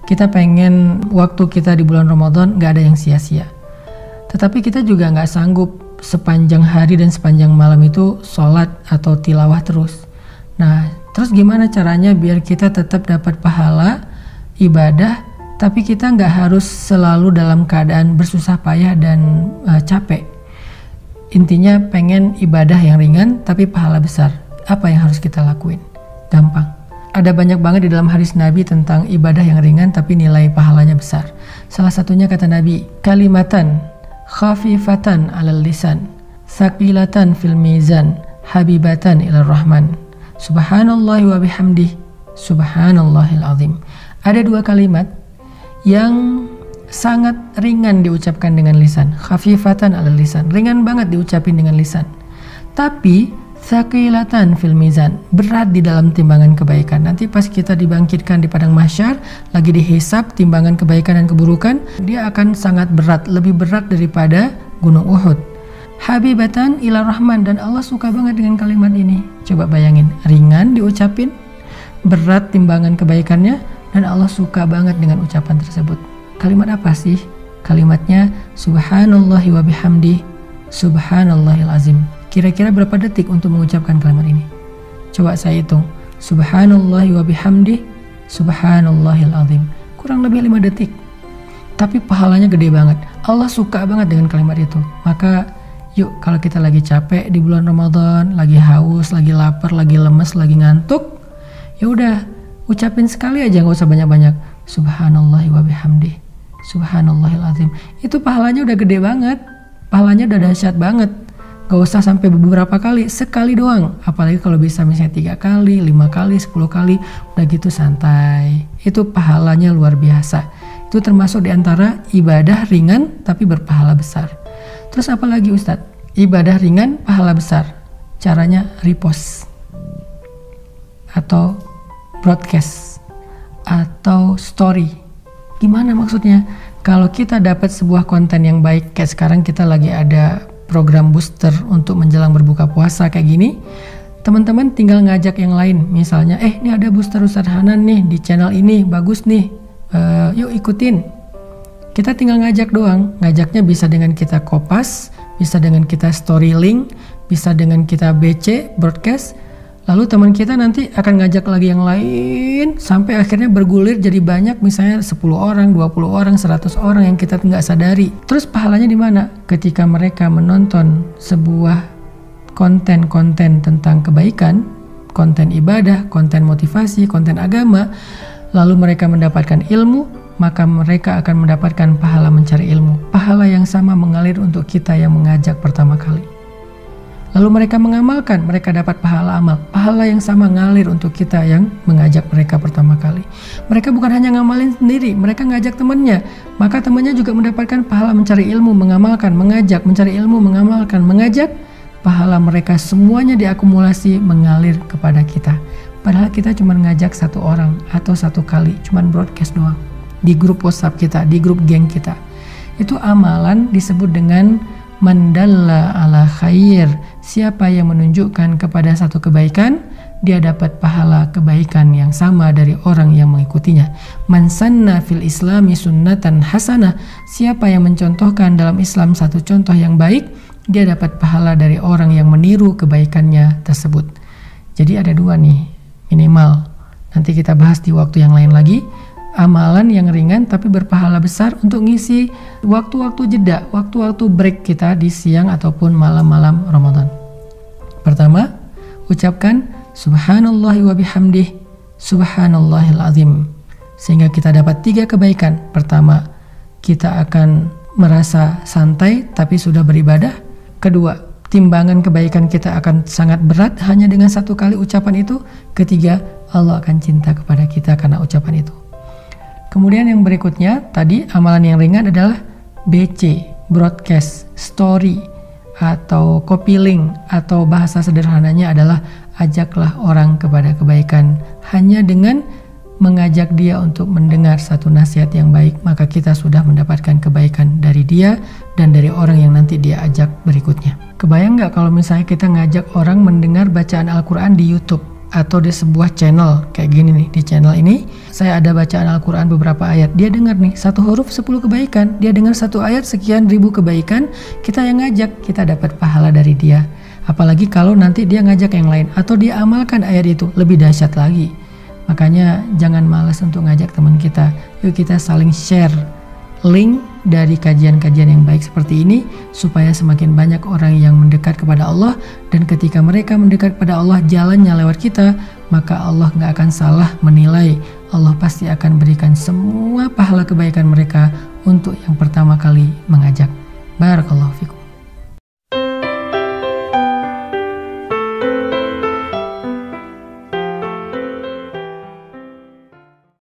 Kita pengen waktu kita di bulan Ramadan gak ada yang sia-sia. Tetapi kita juga gak sanggup sepanjang hari dan sepanjang malam itu sholat atau tilawah terus. Nah, terus gimana caranya biar kita tetap dapat pahala ibadah, tapi kita gak harus selalu dalam keadaan bersusah payah dan capek. Intinya pengen ibadah yang ringan tapi pahala besar. Apa yang harus kita lakuin? Gampang. Ada banyak banget di dalam hadis Nabi tentang ibadah yang ringan tapi nilai pahalanya besar. Salah satunya kata Nabi, kalimatan khafifatan 'alal lisan, saqilatan fil mizan, habibatan ilar rahman. Subhanallah wa bihamdih, subhanallahil azim. Ada dua kalimat yang sangat ringan diucapkan dengan lisan. Khafifatan 'alal lisan, ringan banget diucapin dengan lisan. Tapi Thaqilatan fil mizan, berat di dalam timbangan kebaikan. Nanti pas kita dibangkitkan di padang mahsyar, lagi dihisab timbangan kebaikan dan keburukan, dia akan sangat berat, lebih berat daripada gunung Uhud. Habibatan ila rahman, dan Allah suka banget dengan kalimat ini. Coba bayangin, ringan diucapin, berat timbangan kebaikannya, dan Allah suka banget dengan ucapan tersebut. Kalimat apa sih? Kalimatnya subhanallahi wa bihamdih, subhanallahil azim. Kira-kira berapa detik untuk mengucapkan kalimat ini? Coba saya hitung. Subhanallahi wa bihamdih, subhanallahil azim. Kurang lebih 5 detik. Tapi pahalanya gede banget. Allah suka banget dengan kalimat itu. Maka yuk, kalau kita lagi capek di bulan Ramadan, lagi haus, lagi lapar, lagi lemes, lagi ngantuk, ya udah ucapin sekali aja, nggak usah banyak-banyak. Subhanallahi wa bihamdih, subhanallahil azim. Itu pahalanya udah gede banget. Pahalanya udah dahsyat banget. Gak usah sampai beberapa kali, sekali doang. Apalagi kalau bisa misalnya 3 kali, 5 kali, 10 kali, udah gitu santai. Itu pahalanya luar biasa. Itu termasuk diantara ibadah ringan tapi berpahala besar. Terus apa lagi Ustadz? Ibadah ringan, pahala besar. Caranya repost atau broadcast atau story. Gimana maksudnya? Kalau kita dapat sebuah konten yang baik, kayak sekarang kita lagi ada program booster untuk menjelang berbuka puasa kayak gini, teman-teman tinggal ngajak yang lain. Misalnya, ini ada booster Ustadz Hanan nih di channel ini, bagus nih, yuk ikutin. Kita tinggal ngajak doang. Ngajaknya bisa dengan kita kopas, bisa dengan kita story link, bisa dengan kita BC, broadcast. Lalu teman kita nanti akan ngajak lagi yang lain, sampai akhirnya bergulir jadi banyak, misalnya 10 orang, 20 orang, 100 orang yang kita nggak sadari. Terus pahalanya di mana? Ketika mereka menonton sebuah konten-konten tentang kebaikan, konten ibadah, konten motivasi, konten agama, lalu mereka mendapatkan ilmu, maka mereka akan mendapatkan pahala mencari ilmu. Pahala yang sama mengalir untuk kita yang mengajak pertama kali. Lalu mereka mengamalkan, mereka dapat pahala amal. Pahala yang sama ngalir untuk kita yang mengajak mereka pertama kali. Mereka bukan hanya ngamalin sendiri, mereka ngajak temannya. Maka temannya juga mendapatkan pahala mencari ilmu, mengamalkan, mengajak, mencari ilmu, mengamalkan, mengajak. Pahala mereka semuanya diakumulasi mengalir kepada kita. Padahal kita cuma ngajak 1 orang atau 1 kali, cuma broadcast doang. Di grup WhatsApp kita, di grup geng kita. Itu amalan disebut dengan mandalla ala khair. Siapa yang menunjukkan kepada satu kebaikan, dia dapat pahala kebaikan yang sama dari orang yang mengikutinya. Man sanna fil islami sunnatan hasanah. Siapa yang mencontohkan dalam Islam satu contoh yang baik, dia dapat pahala dari orang yang meniru kebaikannya tersebut. Jadi ada 2 nih minimal. Nanti kita bahas di waktu yang lain lagi. Amalan yang ringan tapi berpahala besar untuk ngisi waktu-waktu jeda, waktu-waktu break kita di siang ataupun malam-malam Ramadan. Pertama, ucapkan subhanallahi wa bihamdih, subhanallahil azim. Sehingga kita dapat 3 kebaikan. Pertama, kita akan merasa santai tapi sudah beribadah. Kedua, timbangan kebaikan kita akan sangat berat hanya dengan 1 kali ucapan itu. Ketiga, Allah akan cinta kepada kita karena ucapan itu. Kemudian yang berikutnya, tadi amalan yang ringan adalah BC, broadcast, story, atau copy link, atau bahasa sederhananya adalah ajaklah orang kepada kebaikan. Hanya dengan mengajak dia untuk mendengar satu nasihat yang baik, maka kita sudah mendapatkan kebaikan dari dia dan dari orang yang nanti dia ajak berikutnya. Kebayang nggak kalau misalnya kita ngajak orang mendengar bacaan Al-Quran di YouTube? atau di sebuah channel kayak gini nih. Di channel ini saya ada bacaan Al-Quran beberapa ayat, dia dengar nih 1 huruf 10 kebaikan, dia dengar 1 ayat sekian ribu kebaikan, kita yang ngajak, kita dapat pahala dari dia. Apalagi kalau nanti dia ngajak yang lain atau dia amalkan ayat itu, lebih dahsyat lagi. Makanya jangan malas untuk ngajak teman kita. Yuk kita saling share link dari kajian-kajian yang baik seperti ini, supaya semakin banyak orang yang mendekat kepada Allah. Dan ketika mereka mendekat kepada Allah, jalannya lewat kita, maka Allah gak akan salah menilai. Allah pasti akan berikan semua pahala kebaikan mereka untuk yang pertama kali mengajak. Barakallahu fikum.